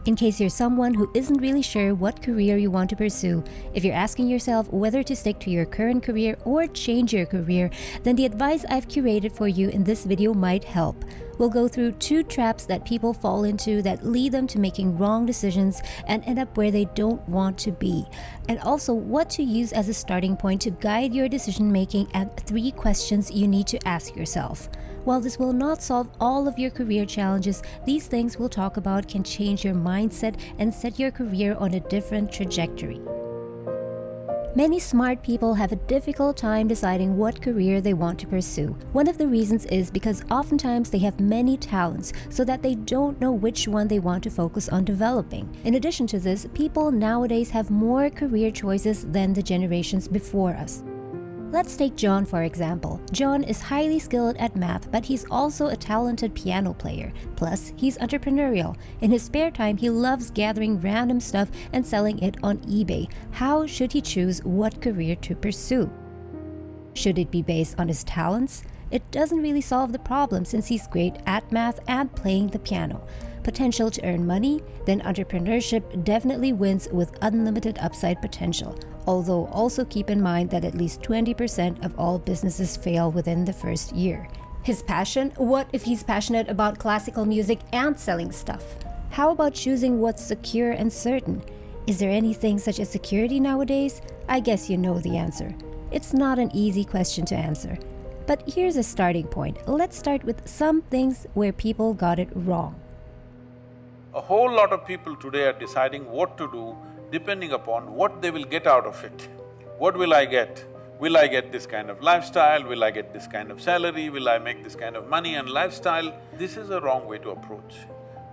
In case you're someone who isn't really sure what career you want to pursue, if you're asking yourself whether to stick to your current career or change your career, then the advice I've curated for you in this video might help. We'll go through 2 traps that people fall into that lead them to making wrong decisions and end up where they don't want to be, and also what to use as a starting point to guide your decision making, and 3 questions you need to ask yourself. While this will not solve all of your career challenges, these things we'll talk about can change your mindset and set your career on a different trajectory. Many smart people have a difficult time deciding what career they want to pursue. One of the reasons is because oftentimes they have many talents, so that they don't know which one they want to focus on developing. In addition to this, people nowadays have more career choices than the generations before us. Let's take John for example. John is highly skilled at math, but he's also a talented piano player. Plus, he's entrepreneurial. In his spare time, he loves gathering random stuff and selling it on eBay. How should he choose what career to pursue? Should it be based on his talents? It doesn't really solve the problem since he's great at math and playing the piano. Potential to earn money? Then entrepreneurship definitely wins with unlimited upside potential. Although also keep in mind that at least 20% of all businesses fail within the first year. His passion? What if he's passionate about classical music and selling stuff? How about choosing what's secure and certain? Is there anything such as security nowadays? I guess you know the answer. It's not an easy question to answer. But here's a starting point. Let's start with some things where people got it wrong. A whole lot of people today are deciding what to do depending upon what they will get out of it. What will I get? Will I get this kind of lifestyle? Will I get this kind of salary? Will I make this kind of money and lifestyle? This is a wrong way to approach,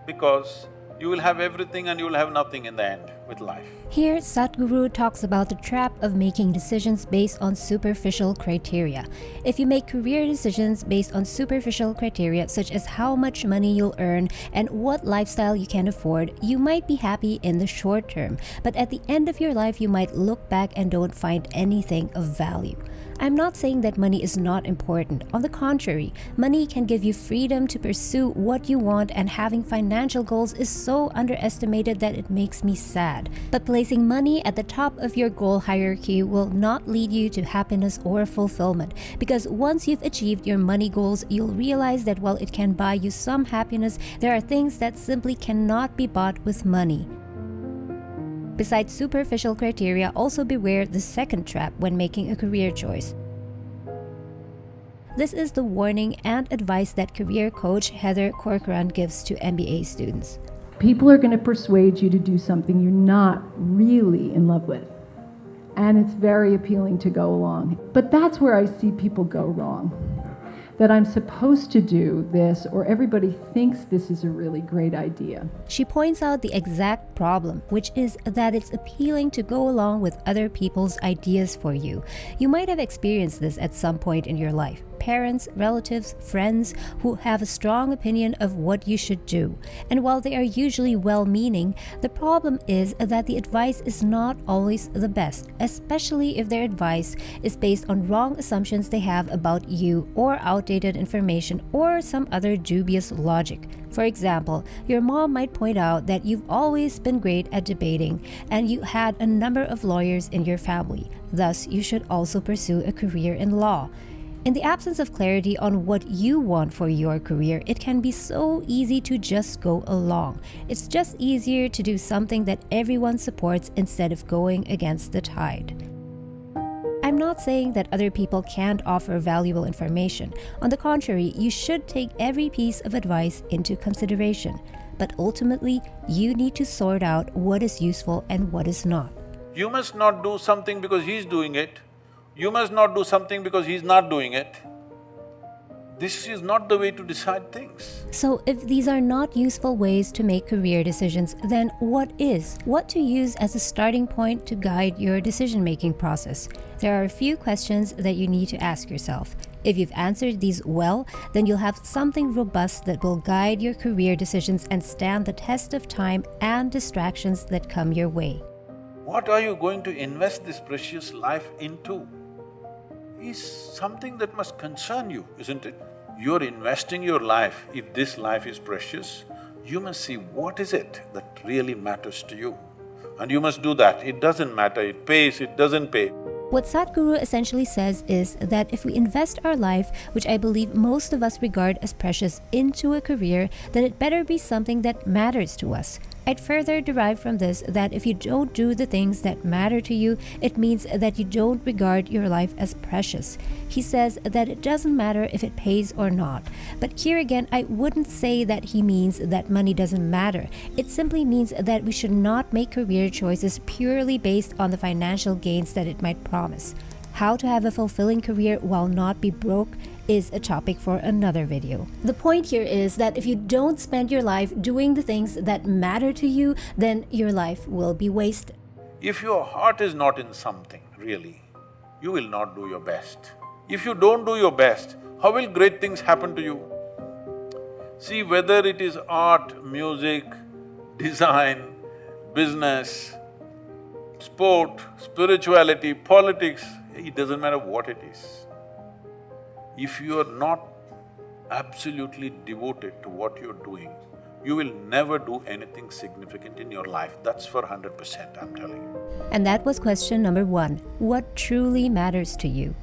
because you will have everything and you will have nothing in the end with life. Here, Sadhguru talks about the trap of making decisions based on superficial criteria. If you make career decisions based on superficial criteria such as how much money you'll earn and what lifestyle you can afford, you might be happy in the short term, but at the end of your life you might look back and don't find anything of value. I'm not saying that money is not important. On the contrary, money can give you freedom to pursue what you want, and having financial goals is so underestimated that it makes me sad. But placing money at the top of your goal hierarchy will not lead you to happiness or fulfillment, because once you've achieved your money goals, you'll realize that while it can buy you some happiness, there are things that simply cannot be bought with money. Besides superficial criteria, also beware the second trap when making a career choice. This is the warning and advice that career coach Heather Corcoran gives to MBA students. People are going to persuade you to do something you're not really in love with. And it's very appealing to go along. But that's where I see people go wrong. That I'm supposed to do this, or everybody thinks this is a really great idea. She points out the exact problem, which is that it's appealing to go along with other people's ideas for you. You might have experienced this at some point in your life. Parents, relatives, friends who have a strong opinion of what you should do. And while they are usually well-meaning, the problem is that the advice is not always the best, especially if their advice is based on wrong assumptions they have about you, or outdated information, or some other dubious logic. For example, your mom might point out that you've always been great at debating and you had a number of lawyers in your family. Thus, you should also pursue a career in law. In the absence of clarity on what you want for your career, it can be so easy to just go along. It's just easier to do something that everyone supports instead of going against the tide. I'm not saying that other people can't offer valuable information. On the contrary, you should take every piece of advice into consideration. But ultimately, you need to sort out what is useful and what is not. You must not do something because he's doing it. You must not do something because he's not doing it. This is not the way to decide things. So if these are not useful ways to make career decisions, then what is? What to use as a starting point to guide your decision-making process? There are a few questions that you need to ask yourself. If you've answered these well, then you'll have something robust that will guide your career decisions and stand the test of time and distractions that come your way. What are you going to invest this precious life into is something that must concern you, isn't it? You're investing your life. If this life is precious, You must see what is it that really matters to you. And you must do that. It doesn't matter, it pays, it doesn't pay. What Sadhguru essentially says is that if we invest our life, which I believe most of us regard as precious, into a career, then it better be something that matters to us. I'd further derive from this that if you don't do the things that matter to you, it means that you don't regard your life as precious. He says that it doesn't matter if it pays or not. But here again, I wouldn't say that he means that money doesn't matter. It simply means that we should not make career choices purely based on the financial gains that it might promise. How to have a fulfilling career while not be broke is a topic for another video. The point here is that if you don't spend your life doing the things that matter to you, then your life will be wasted. If your heart is not in something, really, you will not do your best. If you don't do your best, how will great things happen to you? See, whether it is art, music, design, business, sport, spirituality, politics, it doesn't matter what it is. If you are not absolutely devoted to what you're doing, you will never do anything significant in your life. That's for 100%, I'm telling you. And that was question number 1. What truly matters to you?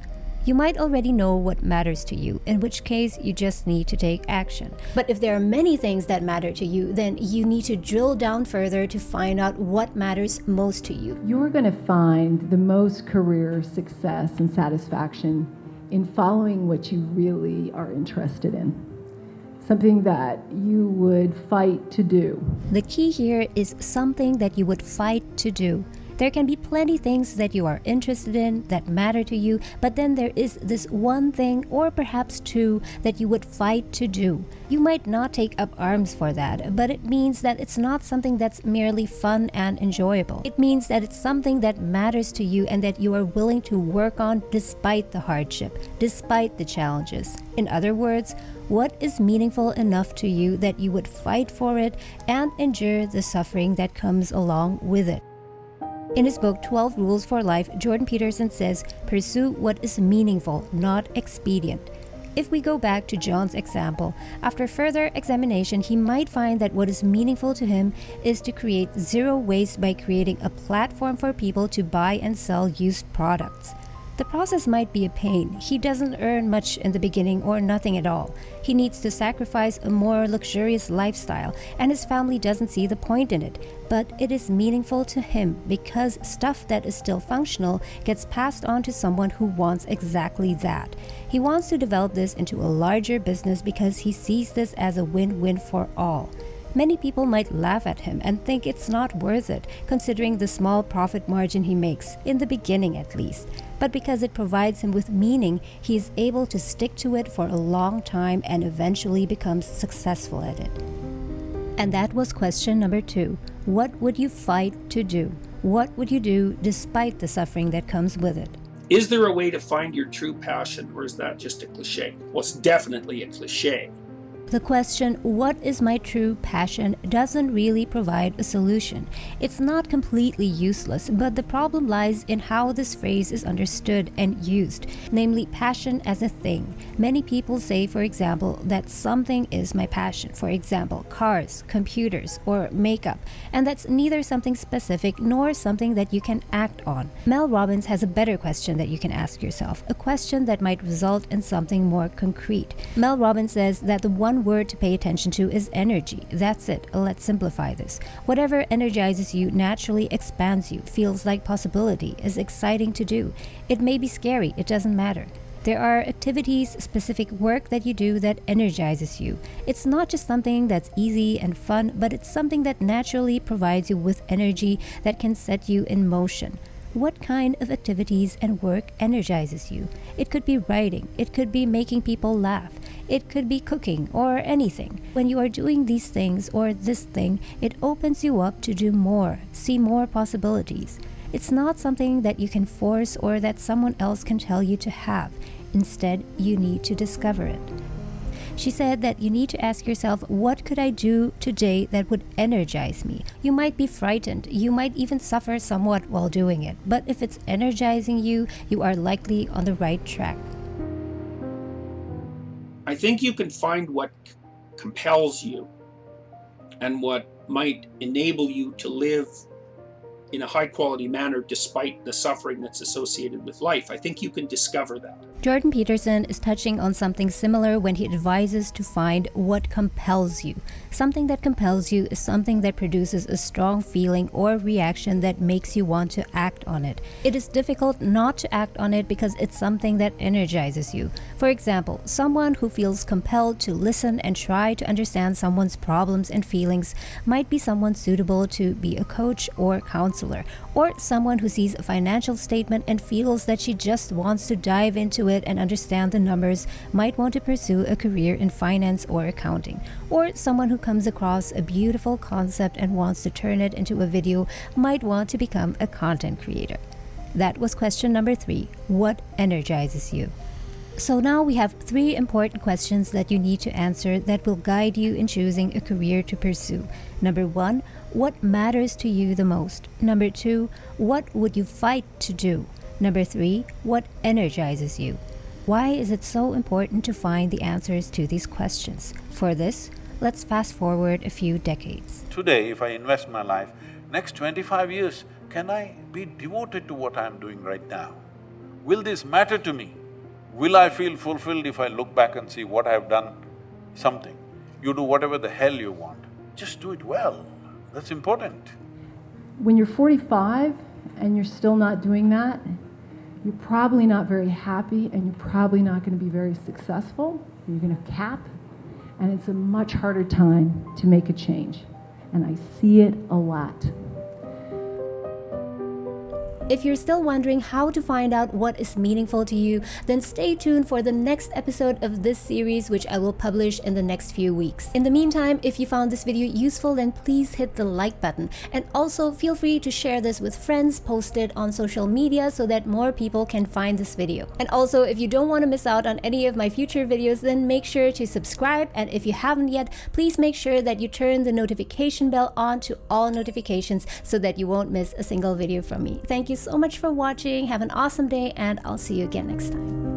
You might already know what matters to you, in which case you just need to take action. But if there are many things that matter to you, then you need to drill down further to find out what matters most to you. You're going to find the most career success and satisfaction in following what you really are interested in. Something that you would fight to do. The key here is something that you would fight to do. There can be plenty things that you are interested in, that matter to you, but then there is this one thing, or perhaps two, that you would fight to do. You might not take up arms for that, but it means that it's not something that's merely fun and enjoyable. It means that it's something that matters to you and that you are willing to work on despite the hardship, despite the challenges. In other words, what is meaningful enough to you that you would fight for it and endure the suffering that comes along with it? In his book, 12 Rules for Life, Jordan Peterson says, pursue what is meaningful, not expedient. If we go back to John's example, after further examination, he might find that what is meaningful to him is to create zero waste by creating a platform for people to buy and sell used products. The process might be a pain. He doesn't earn much in the beginning or nothing at all. He needs to sacrifice a more luxurious lifestyle, and his family doesn't see the point in it. But it is meaningful to him because stuff that is still functional gets passed on to someone who wants exactly that. He wants to develop this into a larger business because he sees this as a win-win for all. Many people might laugh at him and think it's not worth it, considering the small profit margin he makes, in the beginning at least. But because it provides him with meaning, he is able to stick to it for a long time and eventually becomes successful at it. And that was question number 2. What would you fight to do? What would you do despite the suffering that comes with it? Is there a way to find your true passion, or is that just a cliche? Well, it's definitely a cliche. The question, what is my true passion, doesn't really provide a solution. It's not completely useless, but the problem lies in how this phrase is understood and used, namely passion as a thing. Many people say, for example, that something is my passion, for example, cars, computers, or makeup, and that's neither something specific nor something that you can act on. Mel Robbins has a better question that you can ask yourself, a question that might result in something more concrete. Mel Robbins says that the one word to pay attention to is energy. That's it. Let's simplify this. Whatever energizes you naturally expands you, feels like possibility, is exciting to do. It may be scary, it doesn't matter. There are activities, specific work that you do that energizes you. It's not just something that's easy and fun, but it's something that naturally provides you with energy that can set you in motion. What kind of activities and work energizes you? It could be writing, it could be making people laugh, it could be cooking or anything. When you are doing these things or this thing, it opens you up to do more, see more possibilities. It's not something that you can force or that someone else can tell you to have. Instead, you need to discover it. She said that you need to ask yourself, what could I do today that would energize me? You might be frightened, you might even suffer somewhat while doing it, but if it's energizing you, you are likely on the right track. I think you can find what compels you and what might enable you to live in a high quality manner despite the suffering that's associated with life. I think you can discover that. Jordan Peterson is touching on something similar when he advises to find what compels you. Something that compels you is something that produces a strong feeling or reaction that makes you want to act on it. It is difficult not to act on it because it's something that energizes you. For example, someone who feels compelled to listen and try to understand someone's problems and feelings might be someone suitable to be a coach or counselor, or someone who sees a financial statement and feels that she just wants to dive into it and understand the numbers might want to pursue a career in finance or accounting, or someone who comes across a beautiful concept and wants to turn it into a video might want to become a content creator. That was question number 3. What energizes you? So now we have 3 important questions that you need to answer that will guide you in choosing a career to pursue. Number 1, what matters to you the most? Number 2, what would you fight to do? Number 3, what energizes you? Why is it so important to find the answers to these questions? For this, let's fast forward a few decades. Today, if I invest my life, next 25 years, can I be devoted to what I'm doing right now? Will this matter to me? Will I feel fulfilled if I look back and see what I've done? Something. You do whatever the hell you want, just do it well. That's important. When you're 45 and you're still not doing that, you're probably not very happy and you're probably not going to be very successful. You're going to cap, and it's a much harder time to make a change. And I see it a lot. If you're still wondering how to find out what is meaningful to you, then stay tuned for the next episode of this series, which I will publish in the next few weeks. In the meantime, if you found this video useful, then please hit the like button. And also feel free to share this with friends, post it on social media so that more people can find this video. And also, if you don't want to miss out on any of my future videos, then make sure to subscribe. And if you haven't yet, please make sure that you turn the notification bell on to all notifications so that you won't miss a single video from me. Thank you so much for watching. Have an awesome day, and I'll see you again next time.